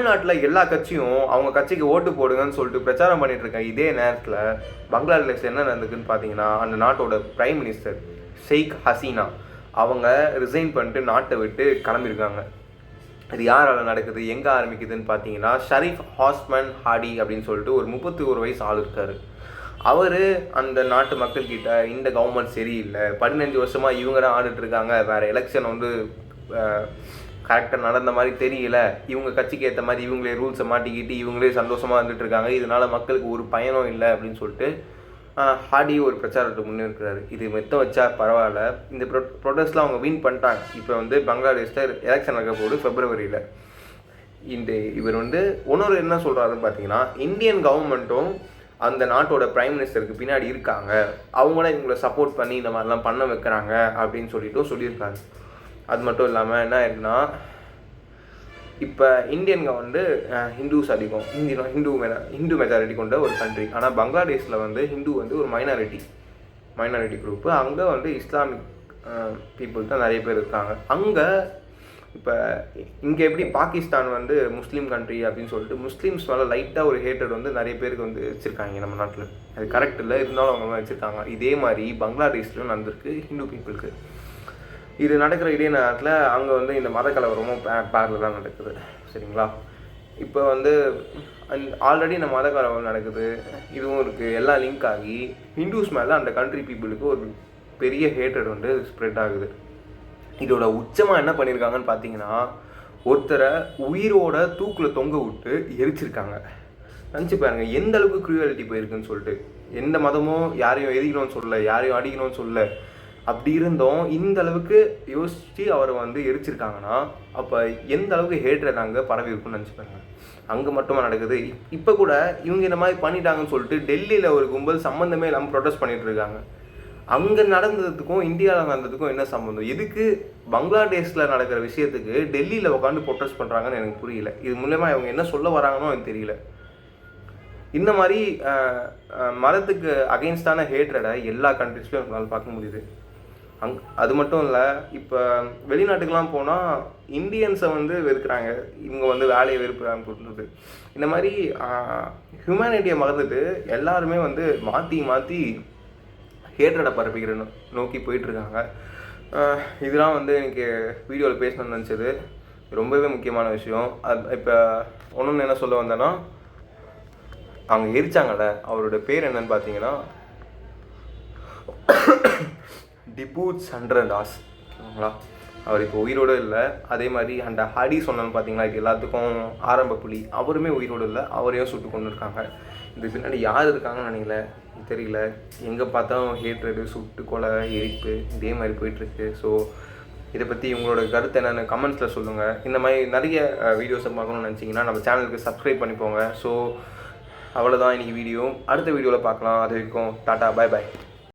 தமிழ்நாட்டில் எல்லா கட்சியும் அவங்க கட்சிக்கு ஓட்டு போடுங்கன்னு சொல்லிட்டு பிரச்சாரம் பண்ணிட்டு இருக்க இதே நேரத்தில் பங்களாதேஷ் என்ன நடந்துக்குன்னு பார்த்தீங்கன்னா, அந்த நாட்டோட பிரைம் மினிஸ்டர் ஷேக் ஹசீனா அவங்க ரிசைன் பண்ணிட்டு நாட்டை விட்டு கிளம்பியிருக்காங்க. இது யாரால் நடக்குது, எங்கே ஆரம்பிக்குதுன்னு பார்த்தீங்கன்னா, ஷரீஃப் ஹாஸ்மன் ஹாடி அப்படின்னு சொல்லிட்டு ஒரு 31 வயசு ஆள் இருக்கார். அவர் அந்த நாட்டு மக்கள்கிட்ட இந்த கவர்மெண்ட் சரியில்லை, 15 வருஷமாக இவங்க தான் ஆடிட்டு இருக்காங்க, வேறு எலெக்ஷன் வந்து கரெக்டாக நடந்த மாதிரி தெரியல, இவங்க கட்சிக்கு ஏற்ற மாதிரி இவங்களே ரூல்ஸை மாட்டிக்கிட்டு இவங்களே சந்தோஷமாக இருந்துட்டு இருக்காங்க, இதனால் மக்களுக்கு ஒரு பயனும் இல்லை அப்படின்னு சொல்லிட்டு ஹாடி ஒரு பிரச்சாரத்தை முன்னெடுக்கிறாரு. இது மெத்த வச்சா பரவாயில்ல, இந்த ப்ரொடெஸ்ட்லாம் அவங்க வின் பண்ணிட்டாங்க. இப்போ வந்து பங்களாதேஷில் எலெக்ஷன் நடக்க போகுது Februaryயில். இவர் வந்து இன்னொரு என்ன சொல்கிறாருன்னு பார்த்தீங்கன்னா, இந்தியன் கவர்மெண்ட்டும் அந்த நாட்டோட பிரைம் மினிஸ்டருக்கு பின்னாடி இருக்காங்க, அவங்கள இவங்களை சப்போர்ட் பண்ணி இந்த மாதிரிலாம் பண்ண வைக்கிறாங்க அப்படின்னு சொல்லியிருக்காரு. அது மட்டும் இல்லாமல் என்ன இருக்குன்னா, இப்போ இந்தியன்க வந்து ஹிந்துஸ் அதிகம், ஹிந்து மெஜாரிட்டி கொண்ட ஒரு கண்ட்ரி. ஆனால் பங்களாதேஷில் வந்து ஹிந்து வந்து ஒரு மைனாரிட்டி குரூப்பு. அங்கே வந்து இஸ்லாமிக் பீப்புள் தான் நிறைய பேர் இருக்காங்க. அங்கே இப்போ இங்கே எப்படி பாகிஸ்தான் வந்து முஸ்லீம் கண்ட்ரி அப்படின்னு சொல்லிட்டு முஸ்லீம்ஸ் மேலே லைட்டாக ஒரு ஹேட்டட் வந்து நிறைய பேருக்கு வந்து வச்சுருக்காங்க நம்ம நாட்டில். அது கரெக்ட் இல்லை, இருந்தாலும் அவங்க வச்சுருக்காங்க. இதே மாதிரி பங்களாதேஷ்லையும் நடந்திருக்கு ஹிந்து பீப்புளுக்கு. இது நடக்கிற இதே நேரத்தில் அங்கே வந்து இந்த மத கலவரமும் பேரலாக நடக்குது. சரிங்களா? இப்போ வந்து ஆல்ரெடி இந்த மத கலவரம் நடக்குது, இதுவும் இருக்குது, எல்லாம் லிங்க் ஆகி ஹிந்துஸ் மேலே அந்த கண்ட்ரி பீப்புளுக்கு ஒரு பெரிய ஹேட்டட் வந்து ஸ்ப்ரெட் ஆகுது. இதோட உச்சமாக என்ன பண்ணியிருக்காங்கன்னு பார்த்தீங்கன்னா, ஒருத்தரை உயிரோட தூக்கில் தொங்க விட்டு எரிச்சிருக்காங்க. நினச்சி பாருங்க எந்த அளவுக்கு க்ரூயாலிட்டி போயிருக்குன்னு சொல்லிட்டு. எந்த மதமும் யாரையும் எரிக்கணும்னு சொல்லலை, யாரையும் அடிக்கணும்னு சொல்லலை. அப்படி இருந்தோம் இந்த அளவுக்கு யோசித்து அவரை வந்து எரிச்சிருக்காங்கன்னா, அப்போ எந்த அளவுக்கு ஹேட்ரட் அங்கே பரவி இருக்குன்னு நினச்சிப்பாங்க. அங்கே மட்டுமா நடக்குது? இப்போ கூட இவங்க இந்த மாதிரி பண்ணிட்டாங்கன்னு சொல்லிட்டு டெல்லியில் ஒரு கும்பல் சம்மந்தமே இல்லாமல் ப்ரொடெஸ்ட் பண்ணிட்டு இருக்காங்க. அங்கே நடந்ததுக்கும் இந்தியாவில் நடந்ததுக்கும் என்ன சம்மந்தம்? எதுக்கு பங்களாதேஷில் நடக்கிற விஷயத்துக்கு டெல்லியில் உட்காந்து ப்ரொடெஸ்ட் பண்ணுறாங்கன்னு எனக்கு புரியல. இது மூலமா இவங்க என்ன சொல்ல வராங்கன்னு எனக்கு தெரியல. இந்த மாதிரி மதத்துக்கு அகெயின்ஸ்டான ஹேட்ரடை எல்லா கண்ட்ரிஸ்லையும் நம்மளால் பார்க்க முடியுது. அது மட்டும் இல்லை, இப்போ வெளிநாட்டுக்கெலாம் போனால் இந்தியன்ஸை வந்து வெறுக்கிறாங்க, இவங்க வந்து வேலையை வெறுப்புறாங்க கொடுத்துட்டு. இந்த மாதிரி ஹியூமனிட்டியை மறந்துட்டு எல்லாருமே வந்து மாற்றி ஹேட்ரடை பரப்பிக்கிற நோக்கி போயிட்டுருக்காங்க. இதெல்லாம் வந்து எனக்கு வீடியோவில் பேசணும்னு நினச்சது ரொம்பவே முக்கியமான விஷயம். இப்போ ஒன்று என்ன சொல்ல வந்தேன்னா, அவங்க எரிச்சாங்கல்ல, அவரோட பேர் என்னன்னு பார்த்தீங்கன்னா டிபு சந்திர தாஸ். ஓகேங்களா? அவர் இப்போ உயிரோடு இல்லை. அதே மாதிரி அந்த ஹாடி சொன்னேன்னு பார்த்தீங்களா, இது எல்லாத்துக்கும் ஆரம்ப புலி, அவருமே உயிரோடு இல்லை, அவரையும் சுட்டு கொண்டு இருக்காங்க. இது பின்னாடி யார் இருக்காங்கன்னு நினைக்கல, தெரியல. எங்கே பார்த்தாலும் ஹேட்ரடு, சுட்டு கொலை, எரிப்பு இதே மாதிரி போயிட்டுருக்கு. ஸோ இதை பற்றி உங்களோட கருத்து என்னென்னு கமெண்ட்ஸில் சொல்லுங்கள். இந்த மாதிரி நிறைய வீடியோஸை பார்க்கணும்னு நினச்சிங்கன்னா நம்ம சேனலுக்கு சப்ஸ்கிரைப் பண்ணிப்போங்க. ஸோ அவ்வளோதான் இன்றைக்கி வீடியோ. அடுத்த வீடியோவில் பார்க்கலாம். அது வரைக்கும் டாட்டா, பை பாய்.